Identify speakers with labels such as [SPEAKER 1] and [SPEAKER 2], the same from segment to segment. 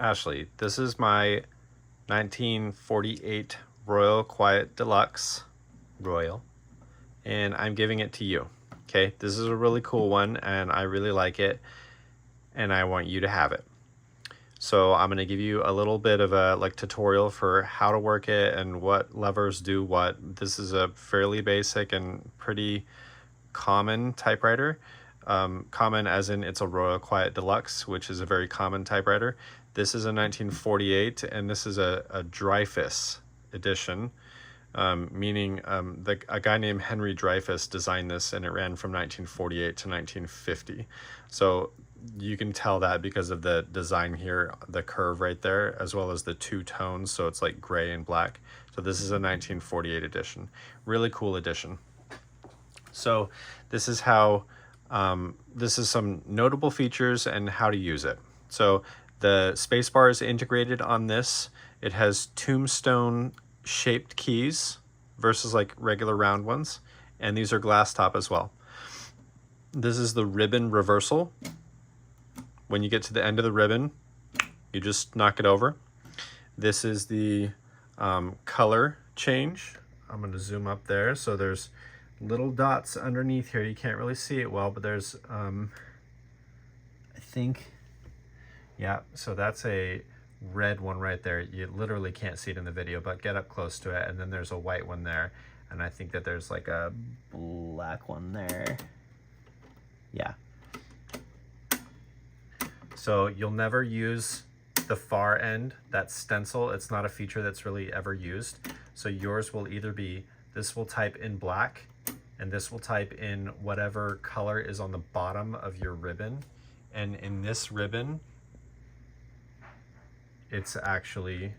[SPEAKER 1] Ashley, this is my 1948 Royal Quiet Deluxe Royal, and I'm giving it to you. Okay, this is a really cool one, and I really like it, and I want you to have it. So I'm going to give you a little bit of a tutorial for how to work it and what levers do what. This is a fairly basic and pretty common typewriter. Common as in it's a Royal Quiet Deluxe, which is a very common typewriter. This is a 1948, and this is a Dreyfus edition, meaning a guy named Henry Dreyfus designed this, and it ran from 1948 to 1950. So you can tell that because of the design here, the curve right there, as well as the two tones, so it's like gray and black. So this is a 1948 edition. Really cool edition. So this is how, this is some notable features and how to use it. So the spacebar is integrated on this. It has tombstone shaped keys versus like regular round ones. And these are glass top as well. This is the ribbon reversal. When you get to the end of the ribbon, you just knock it over. This is the color change. I'm going to zoom up there. So there's little dots underneath here. You can't really see it well, but there's, I think, yeah, so that's a red one right there. You literally can't see it in the video, but get up close to it. And then there's a white one there. And I think that there's like a black one there. Yeah. So you'll never use the far end, that stencil. It's not a feature that's really ever used. So yours will either be, this will type in black, and this will type in whatever color is on the bottom of your ribbon. And in this ribbon, it's actually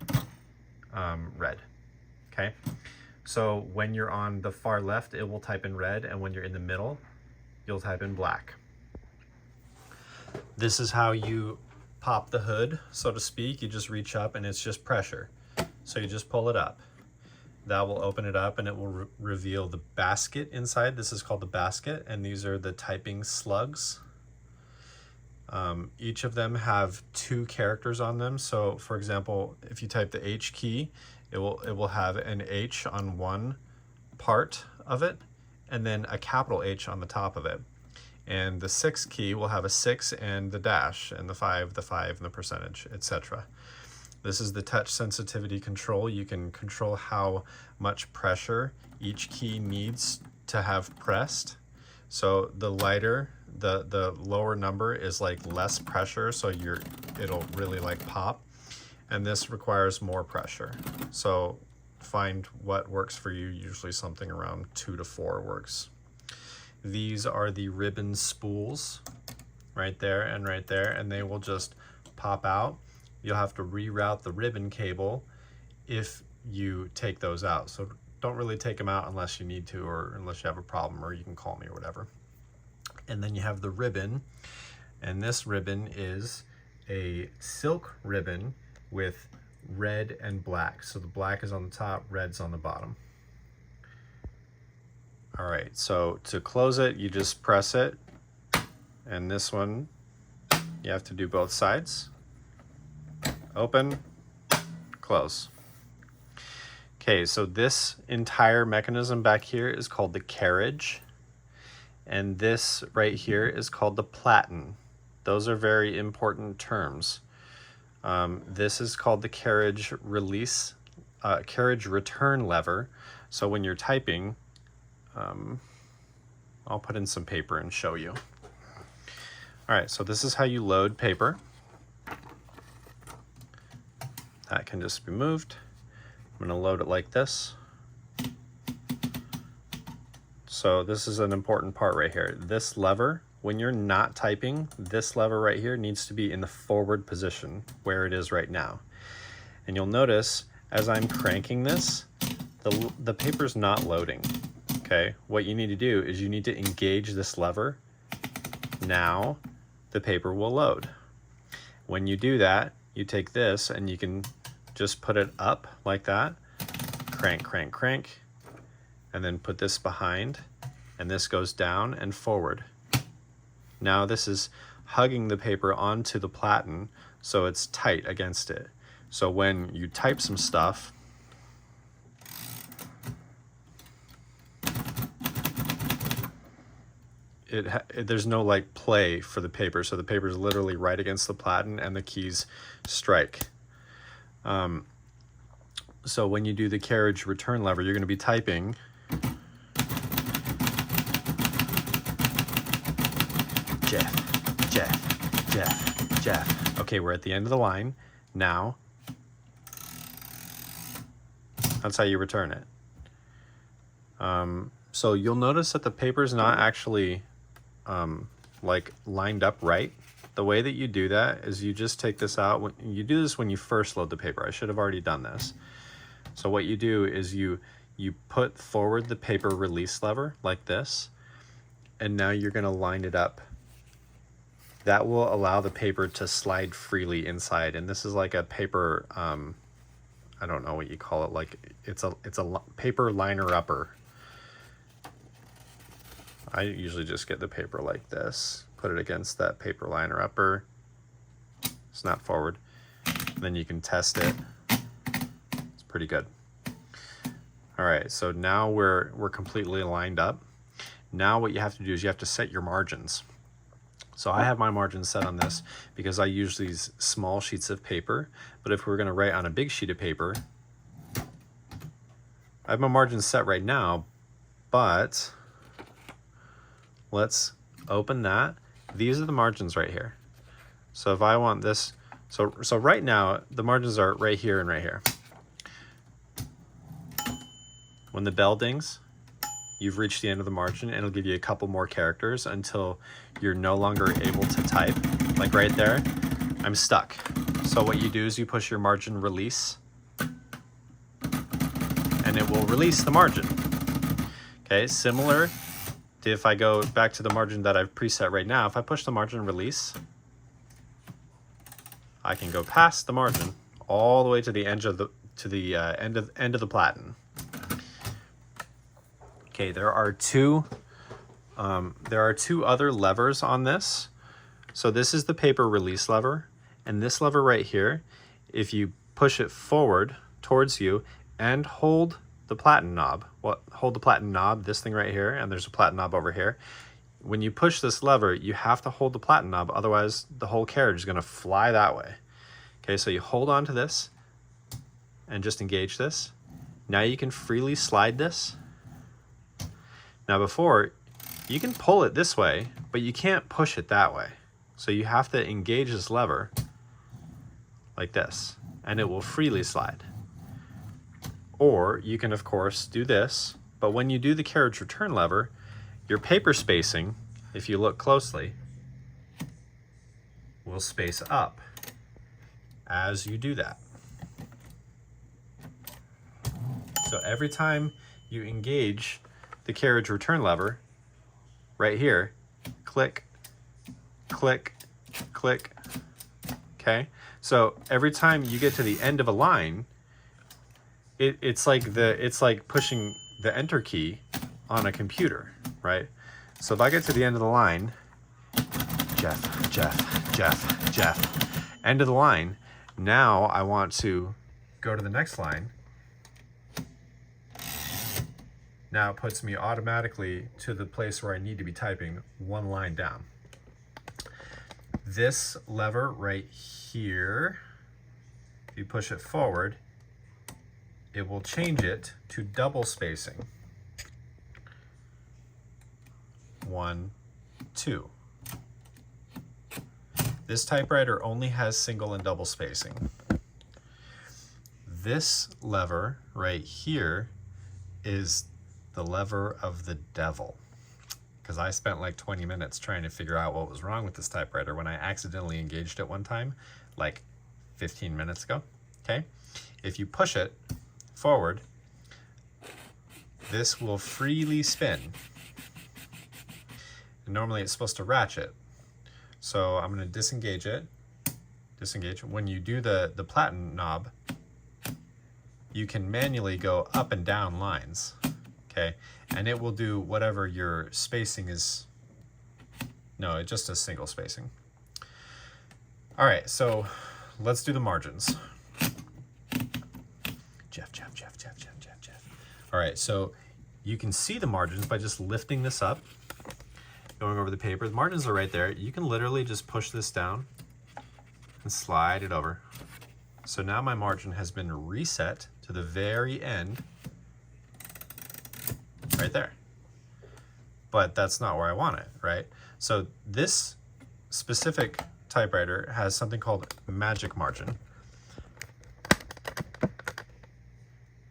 [SPEAKER 1] red, okay? So when you're on the far left, it will type in red, and when you're in the middle, you'll type in black. This is how you pop the hood, so to speak. You just reach up and it's just pressure. So you just pull it up. That will open it up and it will reveal the basket inside. This is called the basket, and these are the typing slugs. Each of them have two characters on them. So for example, if you type the H key, it will have an H on one part of it, and then a capital H on the top of it. And the 6 key will have a 6 and the dash, and the 5 and the percentage, etc. This is the touch sensitivity control. You can control how much pressure each key needs to have pressed. So the lighter, the lower number is like less pressure, so it'll really like pop. And this requires more pressure. So find what works for you. Usually something around 2 to 4 works. These are the ribbon spools right there, and they will just pop out. You'll have to reroute the ribbon cable if you take those out. So don't really take them out unless you need to, or unless you have a problem, or you can call me or whatever. And then you have the ribbon, and this ribbon is a silk ribbon with red and black. So the black is on the top, red's on the bottom. All right, so to close it, you just press it, and this one, you have to do both sides. Open, close. Okay, so this entire mechanism back here is called the carriage, and this right here is called the platen. Those are very important terms. This is called the carriage release, carriage return lever. So when you're typing, I'll put in some paper and show you. All right, so this is how you load paper. That can just be moved. I'm gonna load it like this. So this is an important part right here. This lever, when you're not typing, this lever right here needs to be in the forward position where it is right now. And you'll notice as I'm cranking this, the paper's not loading. Okay, what you need to do is you need to engage this lever. Now the paper will load. When you do that, you take this and you can just put it up like that, crank, crank, crank, and then put this behind, and this goes down and forward. Now this is hugging the paper onto the platen, so it's tight against it. So when you type some stuff, there's no like play for the paper, so the paper is literally right against the platen and the keys strike. So when you do the carriage return lever, you're going to be typing Jeff, Jeff, Jeff, Jeff. Okay, we're at the end of the line. Now, that's how you return it. So you'll notice that the paper's not actually like lined up right. The way that you do that is you just take this out. You do this when you first load the paper. I should have already done this. So what you do is you put forward the paper release lever like this, and now you're going to line it up. That will allow the paper to slide freely inside. And this is like a paper, I don't know what you call it. Like it's a paper liner upper. I usually just get the paper like this, put it against that paper liner upper, snap forward, and then you can test it. It's pretty good. All right, so now we're completely lined up. Now what you have to do is you have to set your margins. So I have my margins set on this because I use these small sheets of paper, but if we're gonna write on a big sheet of paper, I have my margins set right now, but let's open that. These are the margins right here. So if I want this, so right now the margins are right here and right here. When the bell dings, you've reached the end of the margin, and it'll give you a couple more characters until you're no longer able to type. Like right there, I'm stuck. So what you do is you push your margin release, and it will release the margin. Okay, similar to if I go back to the margin that I've preset right now, if I push the margin release, I can go past the margin all the way to the end of the end of the platen. Okay, there are two other levers on this. So this is the paper release lever, and this lever right here, if you push it forward towards you and hold the platen knob, hold the platen knob, this thing right here, and there's a platen knob over here. When you push this lever, you have to hold the platen knob, otherwise the whole carriage is gonna fly that way. Okay, so you hold on to this and just engage this. Now you can freely slide this. Now before, you can pull it this way, but you can't push it that way. So you have to engage this lever like this, and it will freely slide. Or you can of course do this, but when you do the carriage return lever, your paper spacing, if you look closely, will space up as you do that. So every time you engage the carriage return lever right here, click, click, click. Okay, so every time you get to the end of a line, it's like pushing the enter key on a computer, right? So if I get to the end of the line, Jeff, Jeff, Jeff, Jeff, end of the line. Now I want to go to the next line. Now it puts me automatically to the place where I need to be typing one line down. This lever right here, if you push it forward, it will change it to double spacing. 1, 2. This typewriter only has single and double spacing. This lever right here is the lever of the devil, because I spent like 20 minutes trying to figure out what was wrong with this typewriter when I accidentally engaged it one time, like 15 minutes ago. Okay, if you push it forward, this will freely spin. And normally it's supposed to ratchet. So I'm going to disengage it. Disengage. When you do the platen knob, you can manually go up and down lines. Okay, and it will do whatever your spacing is. No, it just does single spacing. All right, so let's do the margins. Jeff. All right, so you can see the margins by just lifting this up, going over the paper. The margins are right there. You can literally just push this down and slide it over. So now my margin has been reset to the very end, right there. But that's not where I want it, right? So this specific typewriter has something called magic margin.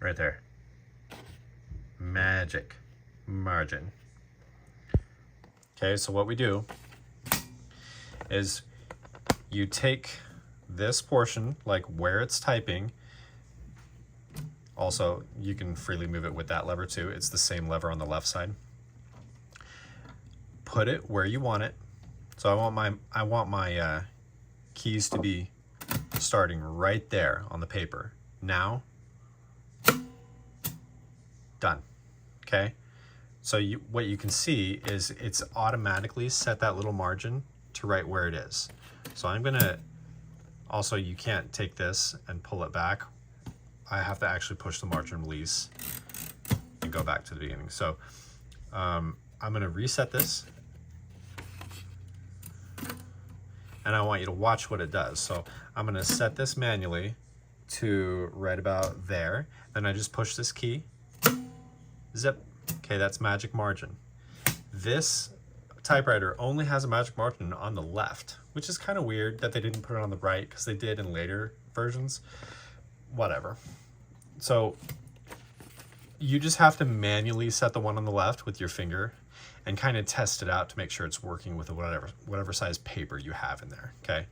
[SPEAKER 1] Right there. Magic margin. Okay, so what we do is you take this portion, like where it's typing. Also, you can freely move it with that lever too. It's the same lever on the left side. Put it where you want it. So I want my keys to be starting right there on the paper. Now, done. Okay. So what you can see is it's automatically set that little margin to right where it is. So I'm gonna, also you can't take this and pull it back. I have to actually push the margin release and go back to the beginning. So I'm gonna reset this, and I want you to watch what it does. So I'm gonna set this manually to right about there. Then I just push this key, zip. Okay, that's magic margin. This typewriter only has a magic margin on the left, which is kind of weird that they didn't put it on the right, because they did in later versions. Whatever. So you just have to manually set the one on the left with your finger and kind of test it out to make sure it's working with whatever size paper you have in there, okay?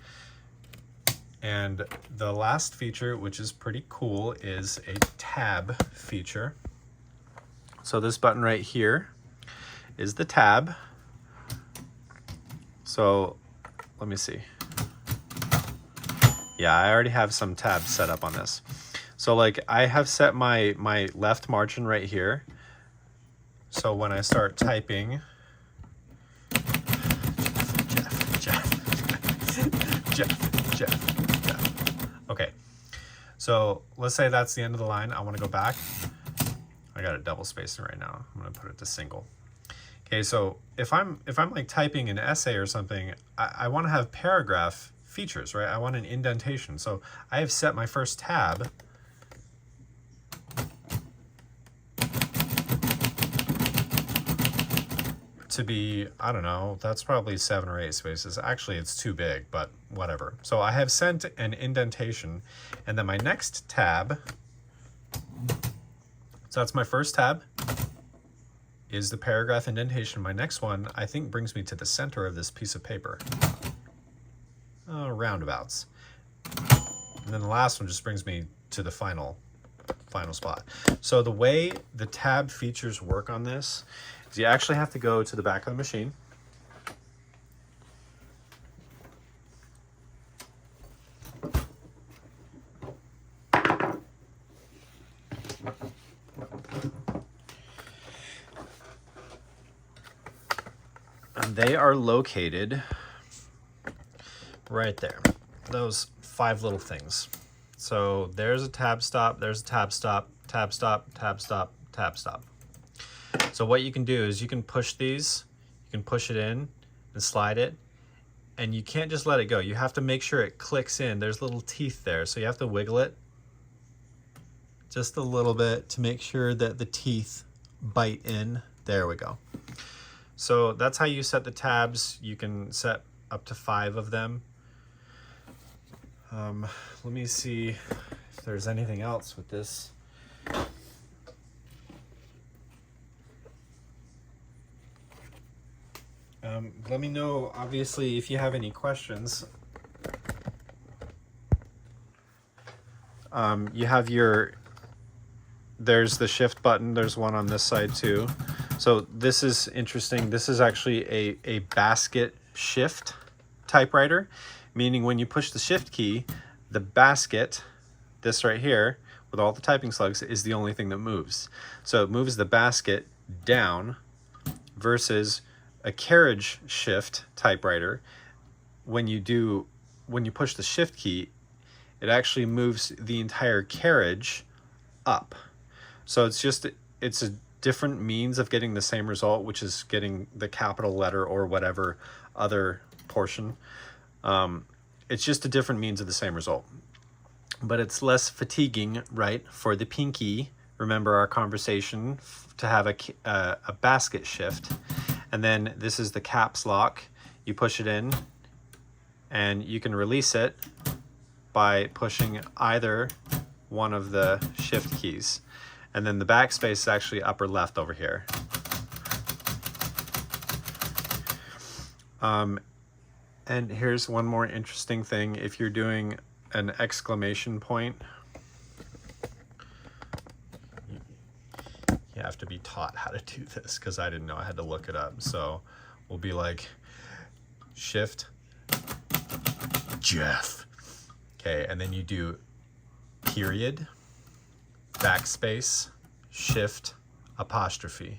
[SPEAKER 1] And the last feature, which is pretty cool, is a tab feature. So this button right here is the tab. So let me see. Yeah, I already have some tabs set up on this. So like I have set my left margin right here. So when I start typing, Jeff. Okay, so let's say that's the end of the line. I want to go back. I got a double spacing right now. I'm gonna put it to single. Okay, so if I'm like typing an essay or something, I want to have paragraph features, right? I want an indentation. So I have set my first tab to be, I don't know, that's probably 7 or 8 spaces. Actually, it's too big, but whatever. So I have sent an indentation, and then my next tab, so that's my first tab, is the paragraph indentation. My next one, I think, brings me to the center of this piece of paper. Roundabouts. And then the last one just brings me to the final spot. So the way the tab features work on this is you actually have to go to the back of the machine. And they are located right there. Those 5 little things. So there's a tab stop, there's a tab stop, tab stop, tab stop, tab stop. So what you can do is you can push these, you can push it in and slide it, and you can't just let it go. You have to make sure it clicks in. There's little teeth there, so you have to wiggle it just a little bit to make sure that the teeth bite in. There we go. So that's how you set the tabs. You can set up to 5 of them. Let me see if there's anything else with this. Let me know, obviously, if you have any questions. You have there's the shift button. There's one on this side too. So this is interesting. This is actually a basket shift typewriter, meaning when you push the shift key, the basket, this right here, with all the typing slugs, is the only thing that moves. So it moves the basket down versus a carriage shift typewriter. When you push the shift key, it actually moves the entire carriage up. So it's a different means of getting the same result, which is getting the capital letter or whatever other portion. It's just a different means of the same result. But it's less fatiguing, right, for the pinky. Remember our conversation to have a basket shift. And then this is the caps lock. You push it in and you can release it by pushing either one of the shift keys. And then the backspace is actually upper left over here. And here's one more interesting thing. If you're doing an exclamation point, you have to be taught how to do this because I didn't know. I had to look it up. So we'll be like shift Jeff. Okay, and then you do period, backspace, shift, apostrophe.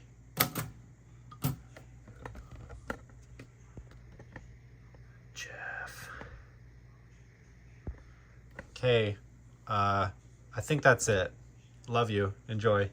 [SPEAKER 1] Jeff. Okay, I think that's it. Love you. Enjoy.